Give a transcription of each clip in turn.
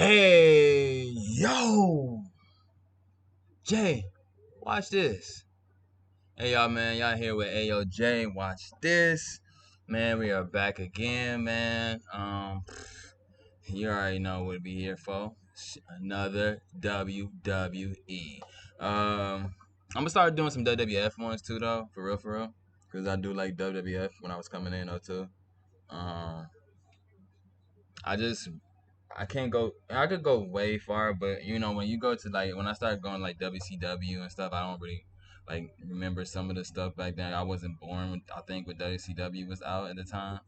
Hey, yo, Jay, watch this. Hey, y'all, man, y'all here with Ayyoojwatch Watch This. Man, we are back again, man. You already know what we here for. Another WWE. I'm gonna start doing some WWF ones too, though, for real. Cause I do like WWF when I was coming in, though, too. Um, I just I can't go. I could go way far, but when you go to when I started going like WCW and stuff, I don't really remember some of the stuff back then. I wasn't born. I think when WCW was out at the time.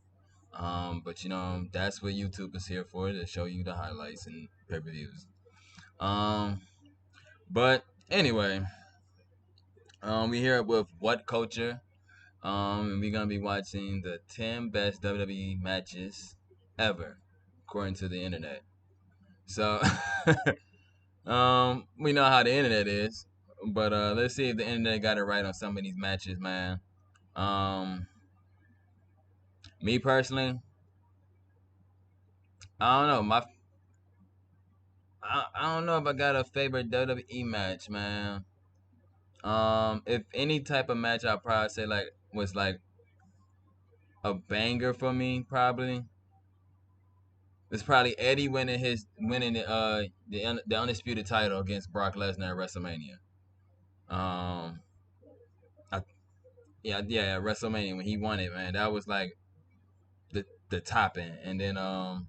But that's what YouTube is here for, to show you the highlights and pay-per-views. Um, but anyway, we here with What Culture. And we're gonna be watching the 10 best WWE matches ever, according to the internet. So, we know how the internet is, but let's see if the internet got it right on some of these matches, man. Me personally, I don't know. I don't know if I got a favorite WWE match, man. If any type of match, I'd probably say was a banger for me. Probably it's probably Eddie winning the undisputed title against Brock Lesnar at WrestleMania. Um, I, yeah, WrestleMania when he won it, man. That was like the top end, and then a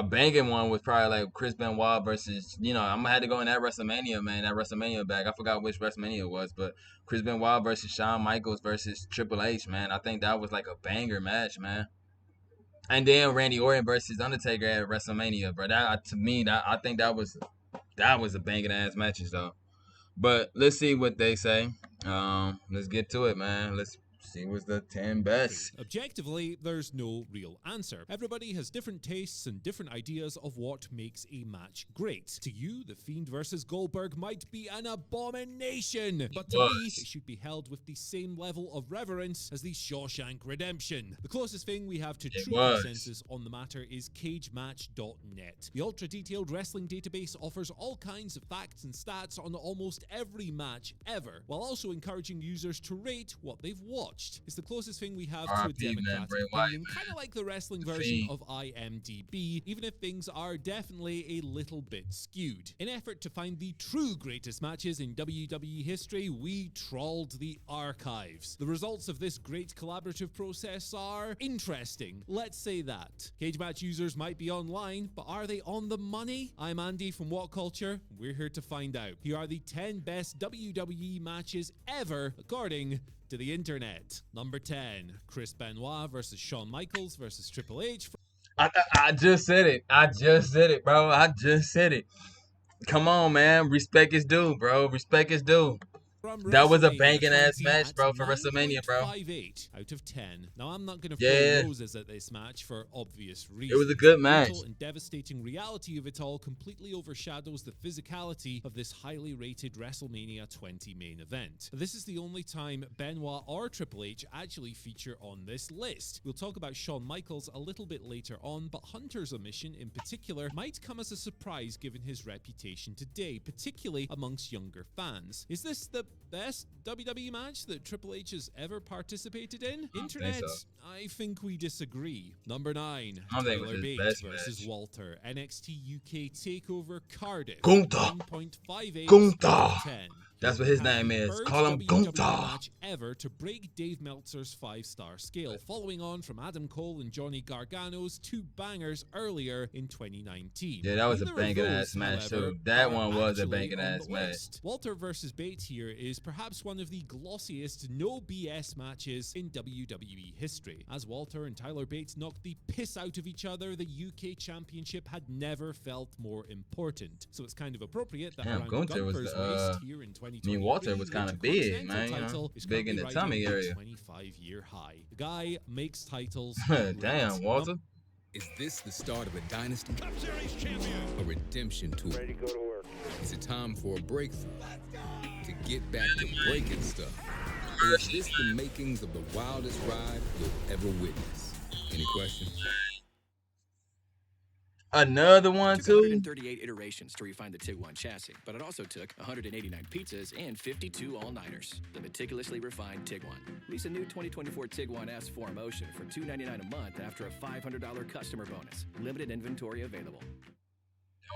banging one was probably like Chris Benoit versus I'm gonna have to go in that WrestleMania, man. That WrestleMania back. I forgot which WrestleMania it was, but Chris Benoit versus Shawn Michaels versus Triple H, man. I think that was like a banger match, man. And then Randy Orton versus Undertaker at WrestleMania, bro. That to me, I think that was a banging ass matches though. But let's see what they say. Let's get to it, man. Let's see what's the 10 best. Objectively, there's no real answer. Everybody has different tastes and different ideas of what makes a match great. To you, The Fiend versus Goldberg might be an abomination, but to me, it should be held with the same level of reverence as the Shawshank Redemption. The closest thing we have to true consensus on the matter is CageMatch.net. The ultra-detailed wrestling database offers all kinds of facts and stats on almost every match ever, while also encouraging users to rate what they've watched. It's the closest thing we have to a democratic opinion, kind of like the wrestling version of IMDb, even if things are definitely a little bit skewed. In effort to find the true greatest matches in WWE history, we trawled the archives. The results of this great collaborative process are interesting, let's say that. Cage Match users might be online, but are they on the money? I'm Andy from What Culture. We're here to find out. Here are the 10 best WWE matches ever, according to the internet. Number 10, Chris Benoit versus Shawn Michaels versus Triple H. I just said it. Bro. I just said it. Come on, man. Respect is due, bro. Respect is due. That was a banging ass match, bro, for WrestleMania, bro. 5.8 out of 10. Now, I'm not going to throw roses at this match for obvious reasons. It was a good match. The brutal and devastating reality of it all completely overshadows the physicality of this highly rated WrestleMania 20 main event. This is the only time Benoit or Triple H actually feature on this list. We'll talk about Shawn Michaels a little bit later on, but Hunter's omission in particular might come as a surprise given his reputation today, particularly amongst younger fans. Is this the best WWE match that Triple H has ever participated in? Internet, I think we disagree. Number 9, Tyler Bate versus Walter, NXT UK TakeOver Cardiff. Gunther. 9.58 out of 10. That's what his name is. Call him Gunther. Match ever to break Dave Meltzer's 5-star scale, following on from Adam Cole and Johnny Gargano's 2 bangers earlier in 2019. Yeah, that was a banging ass match too. That one was a banging ass match. Walter versus Bate here is perhaps one of the glossiest no BS matches in WWE history. As Walter and Tyler Bate knocked the piss out of each other, the UK Championship had never felt more important. So it's kind of appropriate that around Gunther's waist here in 2023, I mean, Walter was kind of big, man. Big in the tummy area. 25-year high. The guy makes titles. Damn, Walter. Is this the start of a dynasty? A redemption tour? Ready to go to work. Is it time for a breakthrough? To get back to breaking stuff? Or is this the makings of the wildest ride you'll ever witness? Any questions? Another one It took too. 138 iterations to refine the TIG-1 chassis, but it also took 189 pizzas and 52 all-nighters. The meticulously refined TIG-1. Lease a new 2024 TIG-1 S4 Motion for $299 a month after a $500 customer bonus. Limited inventory available.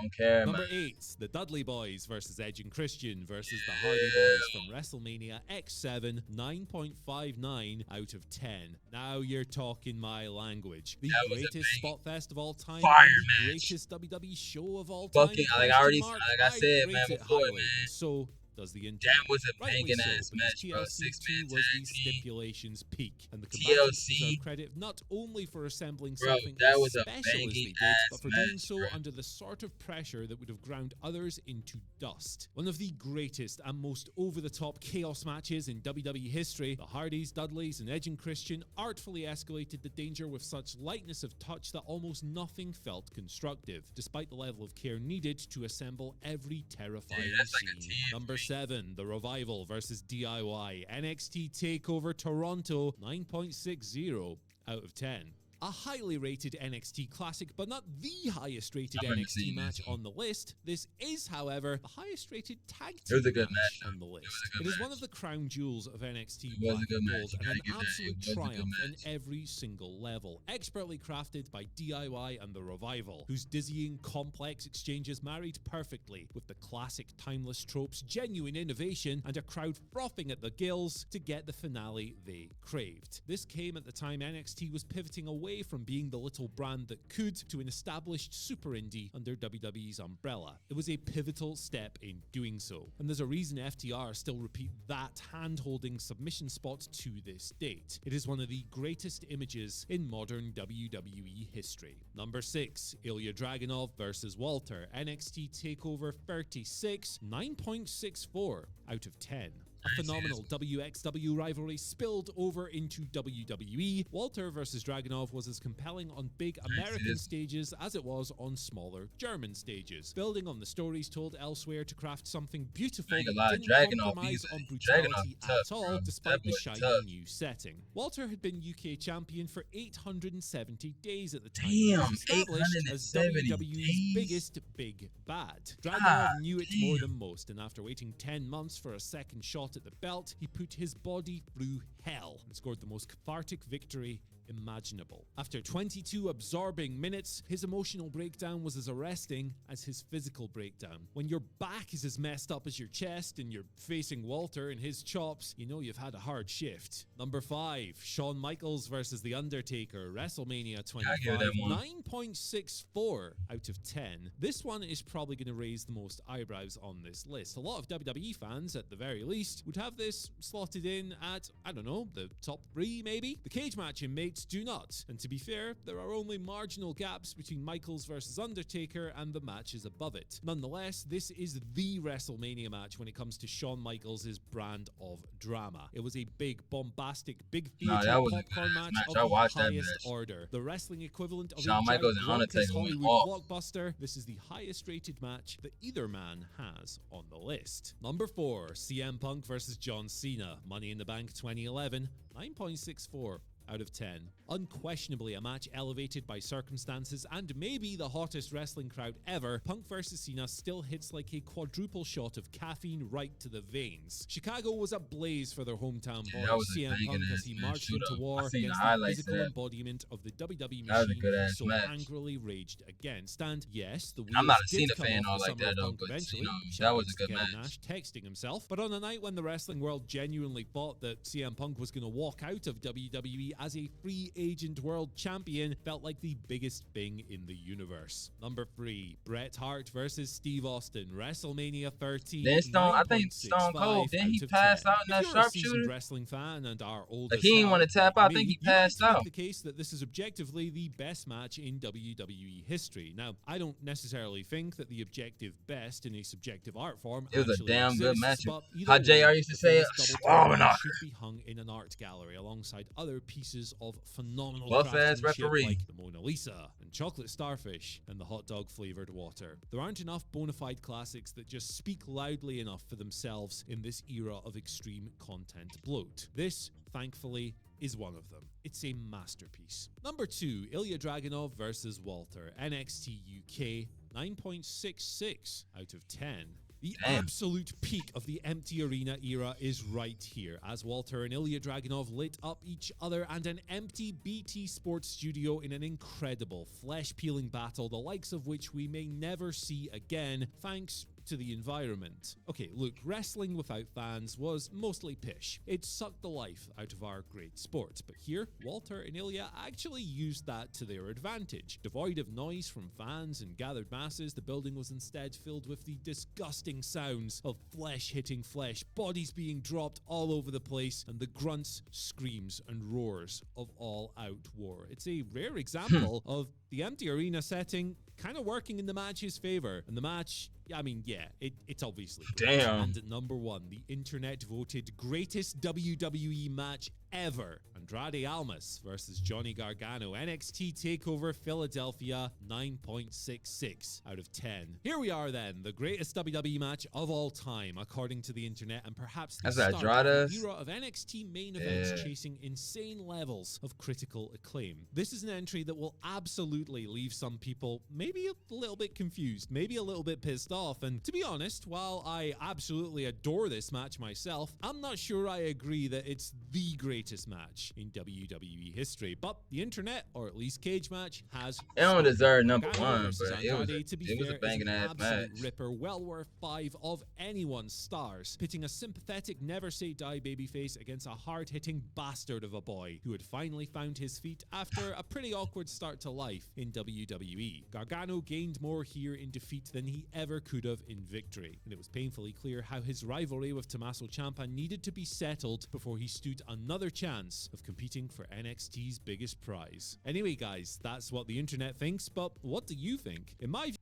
Don't care, Number man. 8, the Dudley Boys versus Edge and Christian versus the Hardy Boys from WrestleMania X7, 9.59 out of 10. Now you're talking my language. The That was a greatest bang. spot fest of all time, Fire and the match. greatest WWE show of all time. Fucking, like I I said, man, rate it before, highly, man. and so does the internet. That was a Rightly banging so, ass because match, bro. TLC 6-man 2 was tag the team. stipulations peak, and the combatants TLC. deserve credit not only for assembling Bro, something that as was a special as they banging did, ass but for match, doing so bro. under the sort of pressure that would have ground others into dust. One of the greatest and most over-the-top chaos matches in WWE history, the Hardys, Dudleys, and Edge and Christian artfully escalated the danger with such lightness of touch that almost nothing felt constructive, despite the level of care needed to assemble every terrifying that's like a scene. 10. Number 7, The Revival versus DIY, NXT TakeOver Toronto, 9.60 out of 10. A highly rated NXT classic, but not the highest rated I've never NXT seen match this on the list. This is, however, the highest rated tag It was team a good match match. on the list. a It good is one match. of the crown jewels of NXT It was a Black good and match. Gold, You and an gotta give that. absolute It was a good triumph in match. every single level. Expertly crafted by DIY and The Revival, whose dizzying, complex exchanges married perfectly with the classic timeless tropes, genuine innovation, and a crowd frothing at the gills to get the finale they craved. This came at the time NXT was pivoting away from being the little brand that could to an established super indie under WWE's umbrella. It was a pivotal step in doing so, and there's a reason FTR still repeat that hand-holding submission spot to this date. It is one of the greatest images in modern WWE history. Number 6, Ilya Dragunov versus Walter, NXT TakeOver 36, 9.64 out of 10. A phenomenal WXW rivalry spilled over into WWE. Walter versus Dragunov was as compelling on big American stages as it was on smaller German stages, building on the stories told elsewhere to craft something beautiful Ain't that gonna lie, didn't Dragunov compromise easy. on Dragunov brutality tough, at all, bro. despite That the boy shiny tough. new setting. Walter had been UK champion for 870 days at the time. Damn, He was established as 870 WWE's days? biggest big bad. Dragunov God knew it more damn. than most, and after waiting 10 months for a second shot at the belt, he put his body through hell and scored the most cathartic victory imaginable. After 22 absorbing minutes, his emotional breakdown was as arresting as his physical breakdown. When your back is as messed up as your chest and you're facing Walter and his chops, you know you've had a hard shift. Number 5, Shawn Michaels versus The Undertaker, WrestleMania 25, that one. 9.64 out of 10. This one is probably going to raise the most eyebrows on this list. A lot of WWE fans, at the very least, would have this slotted in at, I don't know, the top 3 maybe? The cage match in Mates do not, and to be fair, there are only marginal gaps between Michaels versus Undertaker and the matches above it. Nonetheless, this is the WrestleMania match when it comes to Shawn Michaels' brand of drama. It was a big, bombastic, big theater that was a popcorn good match match. of I the watched that highest match. order. The wrestling equivalent of Shawn a Michaels and gigantic Undertaker went Hollywood off. blockbuster. This is the highest rated match that either man has on the list. Number 4, CM Punk versus John Cena, Money in the Bank 2011, 9.64 out of 10. Unquestionably a match elevated by circumstances and maybe the hottest wrestling crowd ever, Punk vs Cena still hits like a quadruple shot of caffeine right to the veins. Chicago was ablaze for their hometown boy, that was a CM banging Punk, ass as he match, marched shoot into up. war I seen the against the highlights of physical that. embodiment of the WWE That was a machine good he ass so match. angrily raged against. And yes, the I'm wheels not a did Cena come fan off all the like summer that, of though, Punk but, eventually. you know, Shout that was outs a to good Kevin match. Nash texting himself. But on a night when the wrestling world genuinely thought that CM Punk was going to walk out of WWE as a free agent world champion, felt like the biggest thing in the universe. Number 3, Bret Hart versus Steve Austin, WrestleMania 13. Then I think Stone Cold, then he passed out in that If you're a seasoned sharpshooter. wrap fan and are old Like, as he didn't hell, wanna tap like out. I me, think he you might passed make out. the case that this is objectively the best match in WWE history. Now, I don't necessarily think that the objective best in a subjective art form It was a actually damn good exists, match. but How either JR way, used to the say it, famous double swallow turn knocker. should be hung in an art gallery alongside other pieces of phenomenal Buff-ass craftsmanship referee. like the Mona Lisa and chocolate starfish and the hot dog flavored water. There aren't enough bona fide classics that just speak loudly enough for themselves in this era of extreme content bloat. This, thankfully, is one of them. It's a masterpiece. Number 2, Ilya Dragunov versus Walter, NXT UK, 9.66 out of 10. The absolute peak of the empty arena era is right here, as Walter and Ilya Dragunov lit up each other and an empty BT Sports studio in an incredible, flesh-peeling battle, the likes of which we may never see again, thanks to the environment. Okay, look, wrestling without fans was mostly pish. It sucked the life out of our great sport, but here, Walter and Ilya actually used that to their advantage. Devoid of noise from fans and gathered masses, the building was instead filled with the disgusting sounds of flesh hitting flesh, bodies being dropped all over the place, and the grunts, screams, and roars of all-out war. It's a rare example of the empty arena setting kind of working in the match's favor. And the match, I mean, yeah, it's obviously great. And at number 1, the internet voted greatest WWE match ever, Andrade Almas versus Johnny Gargano, NXT TakeOver Philadelphia, 9.66 out of 10. Here we are then, the greatest WWE match of all time, according to the internet, and perhaps the start of the era of NXT main events chasing insane levels of critical acclaim. This is an entry that will absolutely leave some people maybe a little bit confused, maybe a little bit pissed off, and to be honest, while I absolutely adore this match myself, I'm not sure I agree that it's the greatest match in WWE history, but the internet, or at least Cage Match, has it don't deserve number Gargano 1, but it was a banging ass match. Ripper, well worth 5 of anyone's stars, pitting a sympathetic never say die babyface against a hard-hitting bastard of a boy who had finally found his feet after a pretty awkward start to life in WWE. Gargano gained more here in defeat than he ever could have in victory, and it was painfully clear how his rivalry with Tommaso Ciampa needed to be settled before he stood another chance of competing for NXT's biggest prize. Anyway guys, that's what the internet thinks, but what do you think? In my view...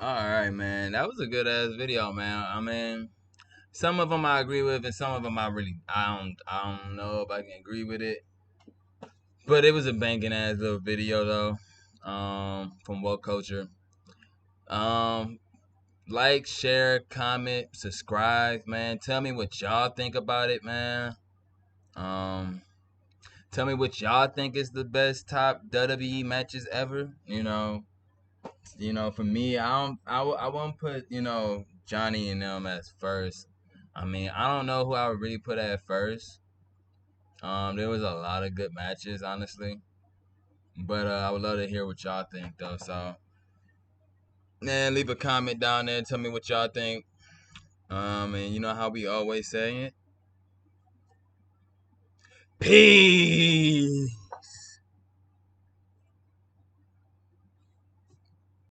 Alright, man, that was a good ass video, man. I mean, some of them I agree with, and some of them I don't know if I can agree with it. But it was a banging ass little video though. From Woke Culture. Like, share, comment, subscribe, man. Tell me what y'all think about it, man. Tell me what y'all think is the best top WWE matches ever. You know, for me, I won't put, Johnny and them as first. I mean, I don't know who I would really put at first. There was a lot of good matches, honestly. But I would love to hear what y'all think, though. So, man, leave a comment down there. Tell me what y'all think. And you know how we always say it. Peace.